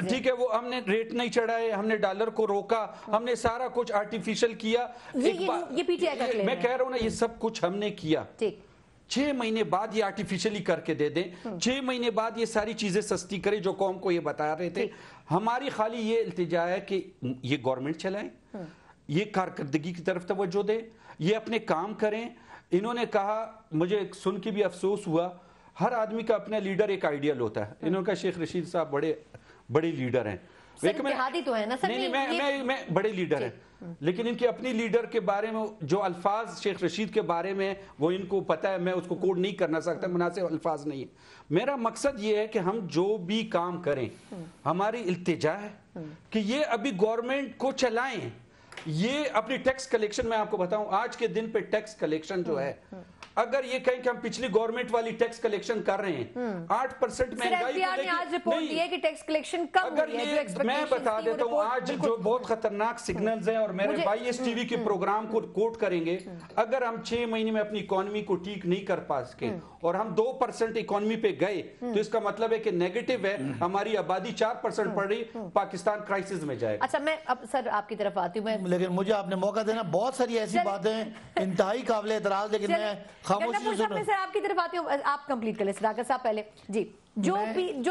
ٹھیک ہے وہ ہم نے ریٹ نہیں چڑھائے، ہم نے ڈالر کو روکا، ہم نے سارا کچھ آرٹیفیشل کیا. یہ پی ٹی آئی کا کلیم ہے. میں کہہ رہا ہوں نا یہ سب کچھ ہم نے کیا. 6 مہینے بعد یہ آرٹیفیشلی کر کے دے دیں، 6 مہینے بعد یہ ساری چیزیں سستی کریں جو قوم کو یہ بتا رہے تھے. ہماری خالی یہ التجا ہے کہ یہ گورنمنٹ چلائیں، یہ کارکردگی کی طرف توجہ دیں، یہ اپنے کام کریں. انہوں نے کہا، مجھے سن کے بھی افسوس ہوا، ہر آدمی کا اپنا لیڈر ایک آئیڈیل ہوتا ہے. انہوں نے کہا شیخ رشید صاحب بڑے لیڈر ہیں. تو ہے نا سر، میں بڑے لیڈر ہیں، لیکن ان کے اپنی لیڈر کے بارے میں جو الفاظ شیخ رشید کے بارے میں وہ ان کو پتا ہے، میں اس کو کوڈ نہیں کرنا سکتا، مناسب الفاظ نہیں ہے. میرا مقصد یہ ہے کہ ہم جو بھی کام کریں ہماری التجا ہے کہ یہ ابھی گورنمنٹ کو چلائیں. یہ اپنی ٹیکس کلیکشن، میں آپ کو بتاؤں آج کے دن پہ ٹیکس کلیکشن جو ہے، اگر یہ کہیں کہ ہم پچھلی گورنمنٹ والی ٹیکس کلیکشن کر رہے ہیں 8% مہنگائی نے آج رپورٹ دی ہے کہ ٹیکس کلیکشن کم ہوئی ہے. میں بتا دیتا ہوں آج جو بہت خطرناک سگنلز ہیں، اور میرے بھائی اس ٹی وی کے پروگرام کو کوٹ کریں گے، اگر ہم 6 مہینے میں اپنی اکانومی کو ٹھیک نہیں کر پا سکے اور ہم 2% اکانومی پہ گئے تو اس کا مطلب ہے کہ نیگیٹو ہے، ہماری آبادی 4% پڑ رہی، پاکستان کرائسس میں جائے گا. اچھا میں اب سر آپ کی طرف آتی ہوں، لیکن مجھے آپ نے موقع دینا، بہت ساری ایسی باتیں انتہائی قابل اعتراض، لیکن میں خاموشی سے سر آپ کی طرف آتی ہوں. آپ کمپلیٹ کر لیں صداقت صاحب پہلے. جی جو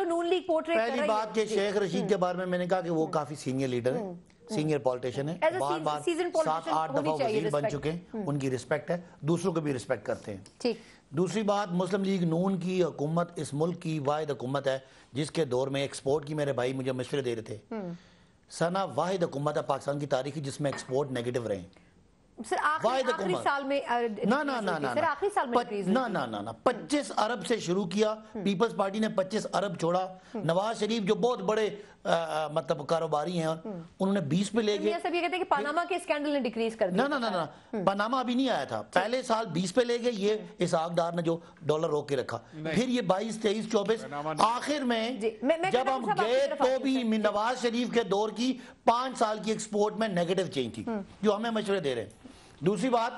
نون لیگ پورٹریٹ کر رہی ہے، پہلی بات کہ شیخ رشید کے بارے میں نے کہا کہ وہ کافی سینئر لیڈر ہیں، سینئر پولیٹیشن ہیں، بار 7-8 دفعہ وزیر بن چکے ہیں، ان کی رسپیکٹ ہے، دوسروں کو بھی رسپیکٹ کرتے ہیں. دوسری بات، مسلم لیگ نون کی حکومت اس ملک کی واحد حکومت ہے جس کے دور میں ایکسپورٹ کی، میرے بھائی مجھے مشورے دے رہے تھے، سنا واحد حکومت ہے پاکستان کی تاریخی جس میں ایکسپورٹ نیگیٹو رہے. سر آخری سال میں نا 25 ارب سے شروع کیا، پیپلز پارٹی نے 25 ارب چھوڑا. نواز شریف جو بہت بڑے مطلب کاروباری ہیں انہوں نے 20 پہ لے گئے. سب یہ کہتے ہیں کہ پاناما کے اسکینڈل نے ڈیکریز کر دیا. نا پاناما ابھی نہیں آیا تھا، پہلے سال 20 پہ لے گئے، یہ اسحاق ڈار نے جو ڈالر روک کے رکھا، پھر یہ 22, 23, 24 آخر میں جب ہم گئے تو بھی نواز شریف کے دور کی 5 سال کی ایکسپورٹ میں نیگیٹو چینج تھی جو ہمیں مشورے دے رہے ہیں. دوسری بات،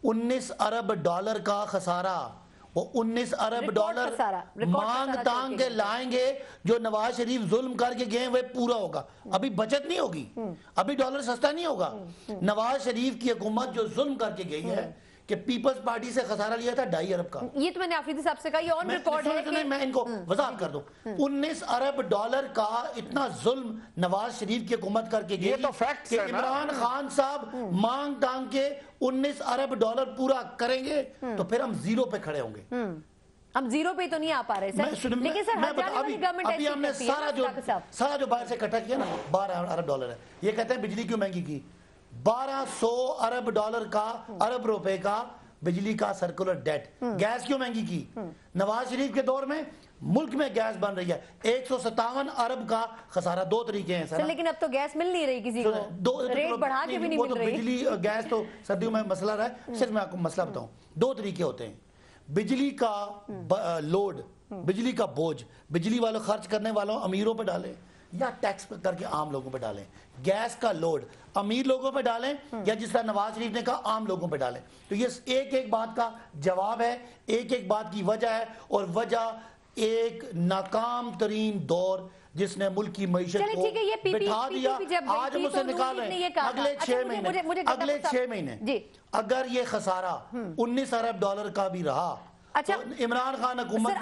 19 ارب ڈالر کا خسارہ، وہ 19 ارب ڈالر مانگ تانگ کے لائیں گے جو نواز شریف ظلم کر کے گئے وہ پورا ہوگا. ابھی بچت نہیں ہوگی، ابھی ڈالر سستا نہیں ہوگا. نواز شریف کی حکومت جو ظلم کر کے گئی ہے کہ پیپلز پارٹی سے خسارہ لیا تھا 2.5 ارب کا. یہ تو میں نے آفریدی صاحب سے کہا، یہ آن ریکارڈ ہے کہ میں ان کو وضاحت کر دوں. 19 ارب ڈالر کا اتنا ظلم نواز شریف کی حکومت کر کے گئی کہ عمران خان صاحب مانگ تانگ کے 19 ارب ڈالر پورا کریں گے تو پھر ہم 0 پہ کھڑے ہوں گے. हम जीरो पे तो नहीं आ पा रहे सर, लेकिन सर हर जाने वाली गवर्नमेंट अभी ऐसी हमने करती है ना, सारा जो बाहर से इकट्ठा किया ना 12 अरब डॉलर है। ये कहते हैं बिजली क्यों महंगी की, 1200 अरब डॉलर का, अरब रुपए का बिजली का सर्कुलर डेट। गैस क्यों महंगी की, नवाज शरीफ के दौर में मुल्क में गैस बन रही है, 157 अरब का खसारा। दो तरीके हैं सर, लेकिन अब तो गैस मिल नहीं रही किसी को, रेट बढ़ा के भी नहीं मिल रही। बिजली गैस तो सर्दियों में मसला रहा है। सिर्फ मैं आपको मसला बताऊं, दो तरीके होते हैं, बिजली का लोड, बिजली का बोझ बिजली वालों खर्च करने वालों अमीरों पर डालें या टैक्स करके आम लोगों पे डालें। गैस का लोड अमीर लोगों पे डालें या जिस तरह नवाज शरीफ ने कहा आम लोगों पे डालें। तो ये एक एक बात का जवाब है, एक एक बात की वजह है, और वजह एक नाकाम तरीन दौर जिसने मुल्क की मईशत को बिठा दिया। आज हम उसे निकाल रहे हैं। अगले 6 महीने, अगले 6 महीने अगर ये खसारा 19 अरब डॉलर का भी रहा, अच्छा, तो इमरान खान हुकूमत,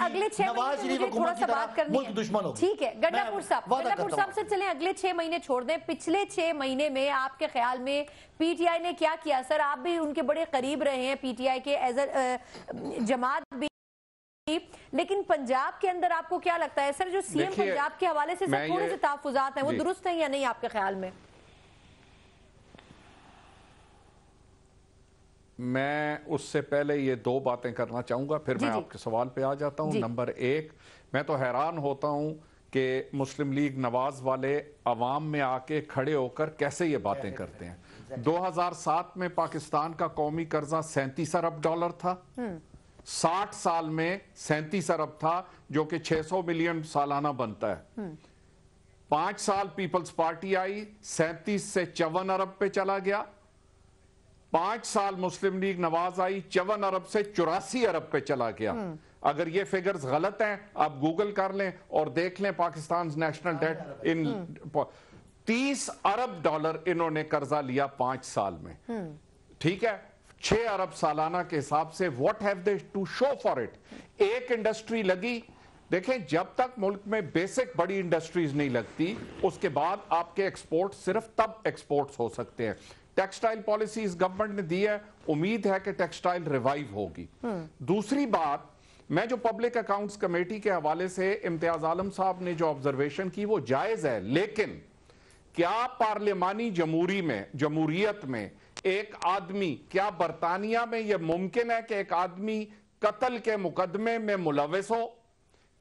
नवाज शरीफ हुकूमत की तरह मुल्क दुश्मन होगी। ठीक है गड्ढापुर साहब से चलें, अगले 6 महीने छोड़ दें, पिछले 6 महीने में आपके ख्याल में पीटीआई ने क्या किया? सर आप भी उनके बड़े करीब रहे हैं पीटीआई के एज अ जमात भी, लेकिन पंजाब के अंदर आपको क्या लगता है सर, जो सीएम पंजाब के हवाले से सर थोड़े से तहफ्फुज़ात हैं, वो दुरुस्त हैं या नहीं आपके ख्याल में? मैं उससे पहले ये 2 बातें करना चाहूंगा, फिर मैं आपके सवाल पे आ जाता हूं। नंबर 1, मैं तो हैरान होता हूं कि मुस्लिम लीग नवाज वाले अवाम में आके खड़े होकर कैसे ये बातें करते हैं। 2007 में पाकिस्तान का कौमी कर्जा 37 अरब डॉलर था, 60 साल में 37 अरब था, जो कि 600 मिलियन सालाना बनता है। 5 साल पीपल्स पार्टी आई, 37 से 54 अरब पे चला गया। 5 साल मुस्लिम लीग नवाज आई, 54 अरब से 84 अरब पे चला गया। अगर ये फिगर्स गलत हैं आप गूगल कर लें और देख लें, पाकिस्तान नेशनल डेट इन 30 अरब डॉलर इन्होंने कर्जा लिया 5 साल में। ठीक है, 6 अरब सालाना के हिसाब से what have they to show for it. एक इंडस्ट्री लगी, देखें जब तक मुल्क में बेसिक बड़ी इंडस्ट्रीज नहीं लगती, उसके बाद आपके एक्सपोर्ट सिर्फ तब एक्सपोर्ट्स हो सकते हैं। टेक्सटाइल पॉलिसी इस गवर्नमेंट ने दी है, उम्मीद है कि टेक्सटाइल रिवाइव होगी। दूसरी बात, मैं जो पब्लिक अकाउंट्स कमेटी के हवाले से इम्तियाज आलम साहब ने जो ऑब्जर्वेशन की वो जायज है, लेकिन क्या पार्लिमानी जमहूरियत में एक आदमी, क्या बरतानिया में यह मुमकिन है कि एक आदमी कत्ल के मुकदमे में मुलविस हो?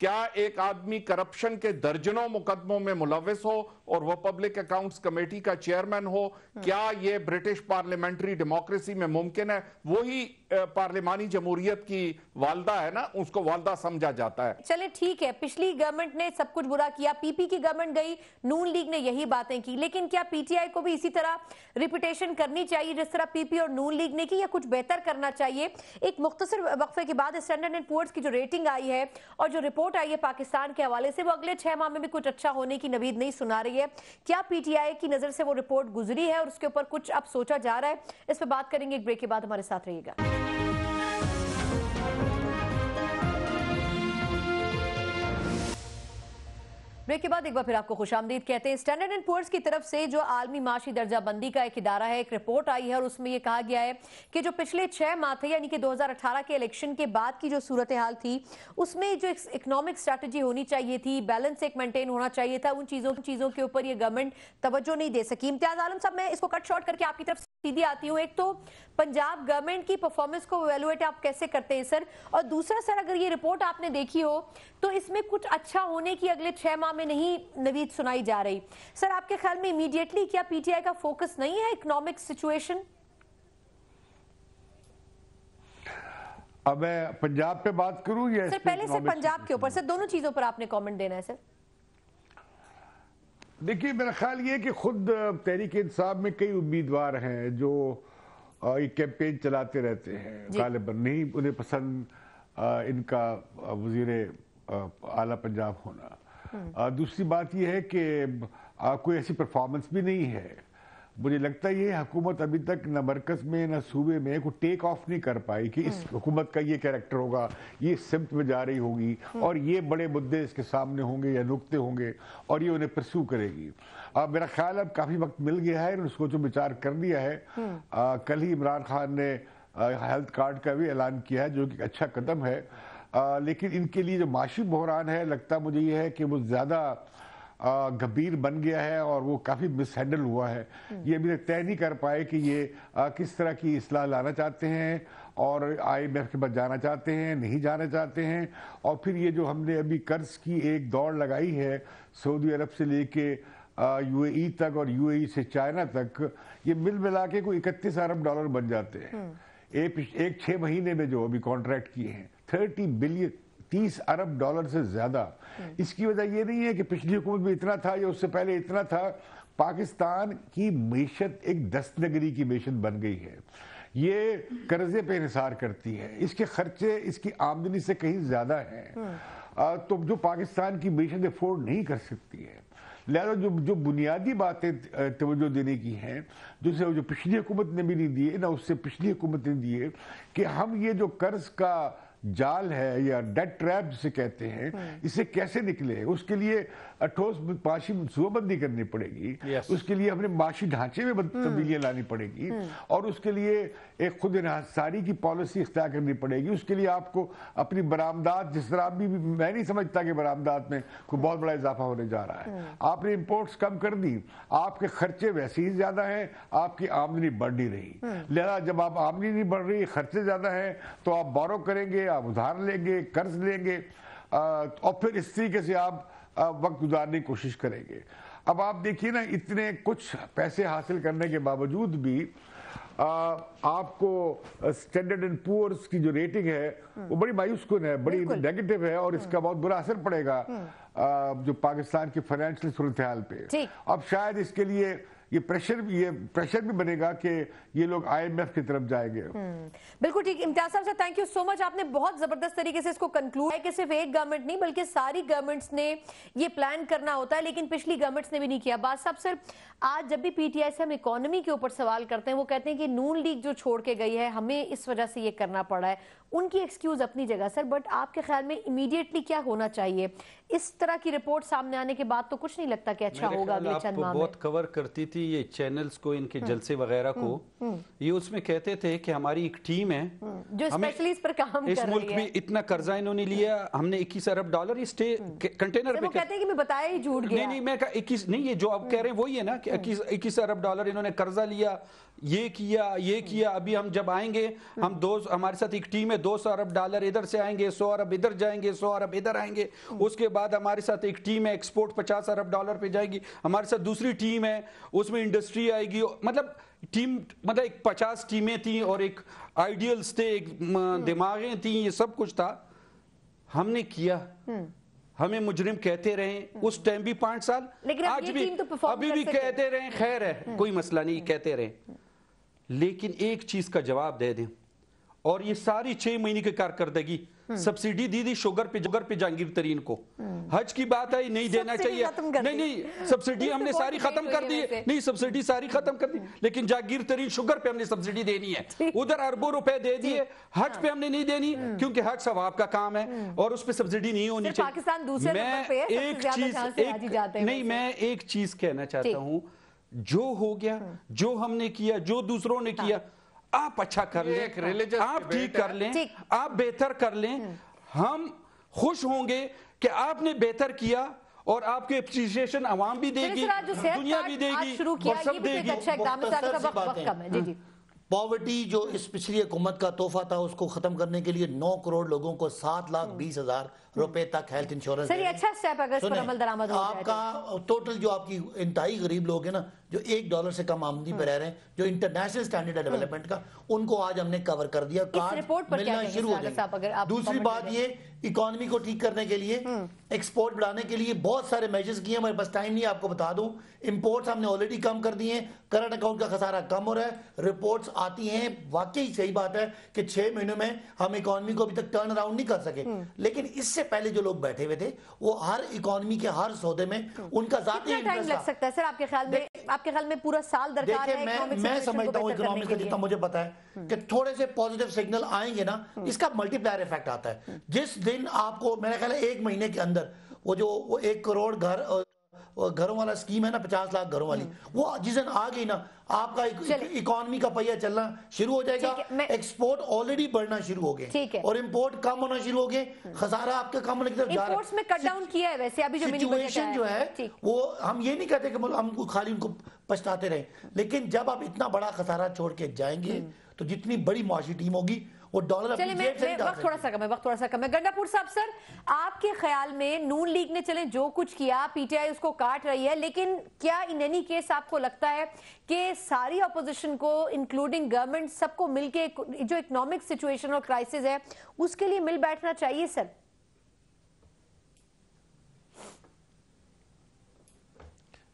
क्या एक आदमी करप्शन के दर्जनों मुकदमों में मुलविस हो और वो पब्लिक अकाउंट्स कमेटी का चेयरमैन हो? क्या ये ब्रिटिश पार्लियामेंट्री डेमोक्रेसी में मुमकिन है? वही पार्लिमानी जमहूरियत की वालदा है ना, उसको वालदा समझा जाता है। चले ठीक है, पिछली गवर्नमेंट ने सब कुछ बुरा किया, पीपी की गवर्नमेंट गई, नून लीग ने यही बातें की, लेकिन क्या पीटीआई को भी इसी तरह रिपीटेशन करनी चाहिए जिस तरह पीपी और नून लीग ने की, या कुछ बेहतर करना चाहिए? एक मुख्तसर वक्फे के बाद स्टैंडर्ड एंड पुअर्स की जो रेटिंग आई है और जो रिपोर्ट आई है पाकिस्तान के हवाले से, वो अगले 6 माह में भी कुछ अच्छा होने की नवीद नहीं सुना रही है। क्या पीटीआई की नजर से वो रिपोर्ट गुजरी है और उसके ऊपर कुछ अब सोचा जा रहा है? इस पर बात करेंगे एक ब्रेक के बाद, हमारे साथ रहिएगा। ब्रेक के बाद एक बार फिर आपको खुशामदीद कहते हैं। स्टैंडर्ड एंड पुअर्स की तरफ से जो आलमी माशी दर्जा बंदी का एक इदारा है, एक रिपोर्ट आई है और उसमें यह कहा गया है कि जो पिछले 6 माह थे, यानी कि 2018 के इलेक्शन के बाद की जो सूरत हाल थी, उसमें जो इकोनॉमिक स्ट्रैटेजी होनी चाहिए थी, बैलेंस एक मेंटेन होना चाहिए था, उन चीज़ों के ऊपर ये गवर्नमेंट तवज्जो नहीं दे सकी। इम्तियाज आलम साहब, मैं इसको कट शॉर्ट करके आपकी तरफ सीधी आती हूँ। एक तो पंजाब गवर्नमेंट की परफॉर्मेंस को इवैल्यूएट आप कैसे करते हैं सर? और दूसरा सर, अगर ये रिपोर्ट आपने देखी हो तो इसमें कुछ अच्छा होने की अगले 6 माह में नहीं नवीद सुनाई जा रही। सर आपके ख्याल में इमीडिएटली क्या पीटीआई का फोकस नहीं है इकोनॉमिक सिचुएशन? अब मैं पंजाब पे बात करूं या सर पहले से पंजाब के ऊपर? सर दोनों चीजों पर आपने कमेंट देना है सर। देखिए, मेरा ख्याल ये कि खुद तहरीक इंसाफ में कई उम्मीदवार हैं जो ये कैंपेन चलाते रहते हैं, गालिबन नहीं उन्हें पसंद इनका वजीर आला पंजाब होना। दूसरी बात यह है कि कोई ऐसी परफॉर्मेंस भी नहीं है। मुझे लगता है ये हुकूमत अभी तक न मरकज में न सूबे में कोई टेक ऑफ नहीं कर पाई कि इस हुकूमत का ये कैरेक्टर होगा, ये सिमत में जा रही होगी और ये बड़े मुद्दे इसके सामने होंगे या नुक्ते होंगे और ये उन्हें परस्यू करेगी। अब मेरा ख्याल अब काफ़ी वक्त मिल गया है, उसको जो विचार कर लिया है। कल ही इमरान खान ने हेल्थ कार्ड का भी ऐलान किया है, जो कि अच्छा कदम है। लेकिन इनके लिए जो माशी बहरान है, लगता मुझे ये है कि वो ज़्यादा गंभीर बन गया है और वो काफ़ी मिसहैंडल हुआ है। ये अभी तक तय नहीं कर पाए कि ये किस तरह की इस्लाह लाना चाहते हैं और IMF के पास जाना चाहते हैं, नहीं जाना चाहते हैं। और फिर ये जो हमने अभी कर्ज की एक दौड़ लगाई है सऊदी अरब से लेके UAE तक और UAE से चाइना तक, ये मिल मिला के कोई 31 अरब डॉलर बन जाते हैं एक 6 महीने में जो अभी कॉन्ट्रैक्ट किए हैं, 30 बिलियन 30 अरब डॉलर से ज्यादा। इसकी वजह ये नहीं है कि पिछली हुकूमत में इतना था या उससे पहले इतना था। पाकिस्तान की मईशत एक दस्तनगरी की मईशत बन गई है। ये कर्जे पे इंहिसार करती है, इसके खर्चे इसकी आमदनी से कहीं ज्यादा हैं। तो जो पाकिस्तान की मईशत अफोर्ड नहीं कर सकती है, लिहाजा जो बुनियादी बातें तवज्जो देने की हैं, जो पिछली हुकूमत ने भी नहीं दिए ना उससे पिछली हुकूमत ने दिए, कि हम ये जो कर्ज का जाल है या डेट ट्रैप जिसे कहते हैं, इससे कैसे निकले, उसके लिए ठोस माशी मनसूबाबंदी करनी पड़ेगी। उसके लिए अपने माशी ढांचे में तब्दीलियां लानी पड़ेगी और उसके लिए एक खुद इन्हासारी की पॉलिसी इख्तियार करनी पड़ेगी। उसके लिए आपको अपनी बरामदात, जिस तरह अभी भी मैं नहीं समझता कि बरामदात में कोई बहुत बड़ा इजाफा होने जा रहा है। आपने इम्पोर्ट्स कम कर दी, आपके खर्चे वैसे ही ज्यादा हैं, आपकी आमदनी बढ़ नहीं रही। लिहाजा जब आप आमदनी नहीं बढ़ रही, खर्चे ज्यादा हैं, तो आप बोरो करेंगे, आप उधार लेंगे, कर्ज लेंगे और फिर इस तरीके से आप वक्त गुजारने की कोशिश करेंगे। अब आप देखिए ना, इतने कुछ पैसे हासिल करने के बावजूद भी आपको स्टैंडर्ड एंड पुअर्स की जो रेटिंग है वो बड़ी मायूस कुन है, बड़ी नेगेटिव है और इसका बहुत बुरा असर पड़ेगा जो पाकिस्तान की फाइनेंशियल सूरत हाल पे। अब शायद इसके लिए ये प्रेशर भी बनेगा कि ये लोग IMF की तरफ जाएंगे। बिल्कुल ठीक। इम्तियाज साहब, थैंक यू सो मच। आपने बहुत जबरदस्त तरीके से इसको कंक्लूड है कि सिर्फ एक गवर्नमेंट नहीं बल्कि सारी गवर्नमेंट्स ने ये प्लान करना होता है, लेकिन पिछली गवर्नमेंट्स ने भी नहीं किया। बात साहब, सर आज जब भी PTI से हम इकोनॉमी के ऊपर सवाल करते हैं, वो कहते हैं कि नून लीग जो छोड़ के गई है, हमें इस वजह से ये करना पड़ा है। उनकी एक्सक्यूज अपनी जगह सर, बट आपके ख्याल में इमीडिएटली क्या होना चाहिए? इस तरह की रिपोर्ट सामने आने के बाद तो कुछ नहीं लगता कि अच्छा होगा अगले चंद माह में। बहुत कवर करती थी ये चैनल्स को, इनके जलसे वगैरह को, ये उसमें कहते थे कि हमारी एक टीम है जो स्पेशली इस पर काम कर रही है। इस मुल्क में इतना कर्जा इन्होंने लिया, हमने 21 अरब डॉलर इस कंटेनर पे। वो कहते हैं कि मैं बताया ही झूठ गया। नहीं, मैं 21 नहीं, ये जो आप कह रहे हैं वही है ना कि 21 अरब डॉलर इन्होंने कर्जा लिया, ये किया। अभी हम जब आएंगे, हमारे साथ एक टीम है, 200 अरब डॉलर इधर से आएंगे, 100 अरब इधर जाएंगे, 100 अरब इधर आएंगे। उसके बाद हमारे साथ एक टीम है, एक्सपोर्ट 50 अरब डॉलर पे जाएगी। हमारे साथ दूसरी टीम है, उसमें इंडस्ट्री आएगी। मतलब एक 50 टीमें थी और एक आइडियल्स थे, एक दिमागें थी, ये सब कुछ था। हमने किया, हमें मुजरिम कहते रहे उस टाइम भी 5 साल, लेकिन आज भी अभी भी कहते रहे, खैर है, कोई मसला नहीं, कहते रहे। लेकिन एक चीज का जवाब दे दें, और ये सारी 6 महीने की कारकर्दगी सब्सिडी दी थी शुगर पे जहांगीर तरीन को। हज की बात है, नहीं देना चाहिए, नहीं सब्सिडी हमने सारी खत्म कर दी, नहीं सब्सिडी सारी खत्म कर दी, लेकिन जहांगीर तरीन शुगर पे हमने सब्सिडी देनी है। उधर अरबों रुपए दे दिए, हज पे हमने नहीं देनी क्योंकि हज सवाब का काम है और उस पे सब्सिडी नहीं होनी चाहिए। पाकिस्तान दूसरे नंबर पे है, सबसे ज्यादा चांस जाते हैं। नहीं, मैं एक चीज कहना चाहता हूं, जो हो गया, जो हमने किया, जो दूसरों ने किया, आप अच्छा कर लें, आप ठीक कर लें, आप बेहतर कर लें, हम खुश होंगे कि आपने बेहतर किया और आपके एप्रिसिएशन आवाम भी देगी, दुनिया भी देगी और सब देगी। पॉवर्टी जो इस पिछली हुकूमत का तोहफा था, उसको खत्म करने के लिए 9 करोड़ लोगों को 7,20,000 रुपए तक हेल्थ इंश्योरेंस। सर ये अच्छा स्टेप अगर इस पर अमल दरामद हो जाए। आपका टोटल जो आपकी इंतहाई गरीब लोग हैं ना, जो $1 से कम आमदनी पे रह रहे हैं, जो इंटरनेशनल स्टैंडर्ड है डेवलपमेंट का, उनको आज हमने कवर कर दिया, कार्ड मिलना शुरू हो जाएगा। दूसरी बात ये, इकोनॉमी को ठीक करने के लिए, एक्सपोर्ट बढ़ाने के लिए बहुत सारे मेजर्स किए, हमारे पास टाइम नहीं, आपको बता दूं। इंपोर्ट्स हमने ऑलरेडी कम कर दिए हैं, करंट अकाउंट का खसारा कम हो रहा है, रिपोर्ट्स आती हैं, वाकई सही बात है कि 6 महीनों में हम इकोनॉमी को अभी तक टर्न अराउंड नहीं कर सके। लेकिन इससे पहले जो लोग बैठे हुए थे, वो हर इकोनॉमी के हर सौदे में उनका जाती इंटरेस्ट लग सकता है। सर आपके ख्याल में पूरा साल दरकार है? मैं समझता हूँ इकोनॉमी का जितना मुझे पता है कि थोड़े से पॉजिटिव सिग्नल आएंगे ना, इसका मल्टीप्लायर इफेक्ट आता है। जिस दिन आपको मेरा ख्याल है 1 महीने के अंदर वो 1 करोड़ घर گھروں والا اسکیم ہے نا 50 لاکھ گھروں والی, وہ جس دن آ گئی نا آپ کا اکانومی کا پہیہ چلنا شروع ہو جائے گا. ایکسپورٹ آلریڈی بڑھنا شروع ہو گئے اور امپورٹ کم ہونا شروع ہو گئے, خسارہ آپ کے کم ہونے کی طرف جا رہا ہے. امپورٹس میں کٹ ڈاؤن کیا ہے ویسے ابھی جو سچویشن جو ہے وہ ہم یہ نہیں کہتے کہ ہم خالی ان کو پچھتاتے رہیں, لیکن جب آپ اتنا بڑا خسارہ چھوڑ کے جائیں گے تو جتنی بڑی معاشی ٹیم ہوگی وہ ڈالر چلیں وقت تھوڑا سا کم ہے. گنڈا پور صاحب سر, آپ کے خیال میں نون لیگ نے چلیں جو کچھ کیا, پی ٹی آئی اس کو کاٹ رہی ہے, لیکن کیا ان اینی کیس آپ کو لگتا ہے کہ ساری اپوزیشن کو انکلوڈنگ گورنمنٹ سب کو مل کے جو اکنامک سچویشن اور کرائسس ہے اس کے لیے مل بیٹھنا چاہیے سر؟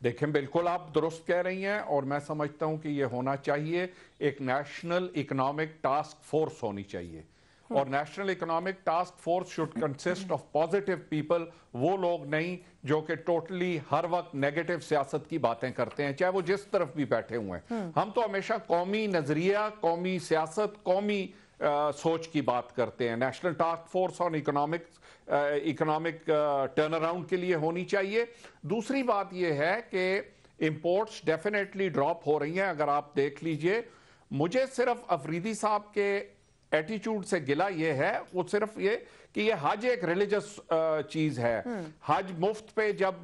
دیکھیں بالکل آپ درست کہہ رہی ہیں, اور میں سمجھتا ہوں کہ یہ ہونا چاہیے, ایک نیشنل اکنامک ٹاسک فورس ہونی چاہیے, اور national economic task force should consist of positive people, وہ لوگ نہیں جو کہ ٹوٹلی ہر وقت نیگیٹو سیاست کی باتیں کرتے ہیں, چاہے وہ جس طرف بھی بیٹھے ہوئے ہیں. ہم تو ہمیشہ قومی نظریہ, قومی سیاست, قومی سوچ کی بات کرتے ہیں. National task force on economic turn around کے لیے ہونی چاہیے. دوسری بات یہ ہے کہ امپورٹس ڈیفینیٹلی ڈراپ ہو رہی ہیں. اگر آپ دیکھ لیجئے, مجھے صرف افریدی صاحب کے ایٹیچیوڈ سے گلہ یہ ہے, وہ صرف یہ کہ یہ حج ایک ریلیجس چیز ہے. حج مفت پہ جب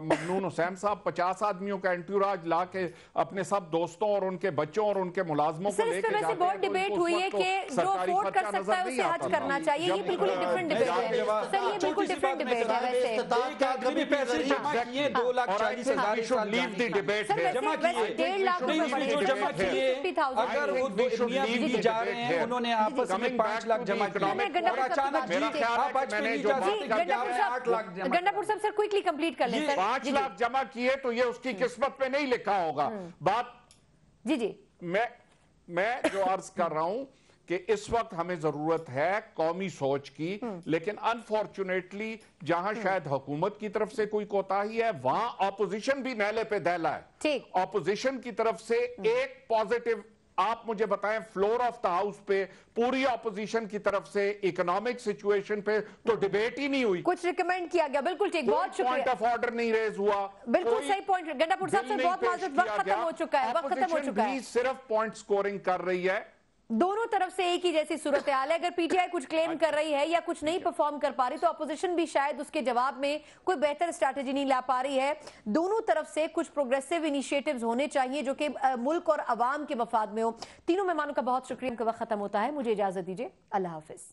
ممنون حسین صاحب 50 آدمیوں کا انٹوراج لا کے اپنے سب دوستوں اور ان کے بچوں اور ان کے ملازموں کو لے کے جاتے ہیں, بہت ڈیبیٹ ہوئی ہے کہ جو افورڈ کر سکتا ہے اسے حج کرنا چاہیے. یہ بالکل ڈیفرنٹ ڈیبیٹ ہے سر, یہ بالکل ڈیفرنٹ ڈیبیٹ ہے. ویسے ایک آدمی پیسے جمع کیے 2,40,000 جمع کیے, 1.5 لاکھ جو جمع کیے, اگر وہ میاں بیوی جا رہے ہیں, انہوں نے آپس میں 5 لاکھ جمع کیے اور اچانک گنڈا پور صاحب سر کوئکلی کمپلیٹ کر لیں. 5 لاکھ جمع کیے تو یہ اس کی قسمت پہ نہیں لکھا ہوگا. بات جی میں جو عرض کر رہا ہوں کہ اس وقت ہمیں ضرورت ہے قومی سوچ کی, لیکن انفارچونیٹلی جہاں شاید حکومت کی طرف سے کوئی کوتاہی ہے, وہاں اپوزیشن بھی نیلے پہ دہلا ہے. اپوزیشن کی طرف سے ایک پازیٹیو آپ مجھے بتائیں فلور آف دا ہاؤس پہ پوری اپوزیشن کی طرف سے اکنامک سچویشن پہ تو ڈیبیٹ ہی نہیں ہوئی, کچھ ریکمینڈ کیا گیا. بالکل ٹھیک, بہت شکریہ. پوائنٹ آف آرڈر نہیں ریز ہوا, بالکل صحیح پوائنٹ. گنڈا پور صاحب سے بہت معذرت, وقت ختم ہو چکا ہے, وقت ختم ہو چکا ہے. صرف پوائنٹ سکورنگ کر رہی ہے, دونوں طرف سے ایک ہی جیسی صورتحال ہے. اگر پی ٹی آئی کچھ کلیم کر رہی ہے یا کچھ نہیں پرفارم کر پا رہی تو اپوزیشن بھی شاید اس کے جواب میں کوئی بہتر اسٹریٹجی نہیں لا پا رہی ہے. دونوں طرف سے کچھ پروگریسو انیشیٹوز ہونے چاہیے جو کہ ملک اور عوام کے مفاد میں ہو. تینوں مہمانوں کا بہت شکریہ. ان کا وقت ختم ہوتا ہے, مجھے اجازت دیجیے, اللہ حافظ.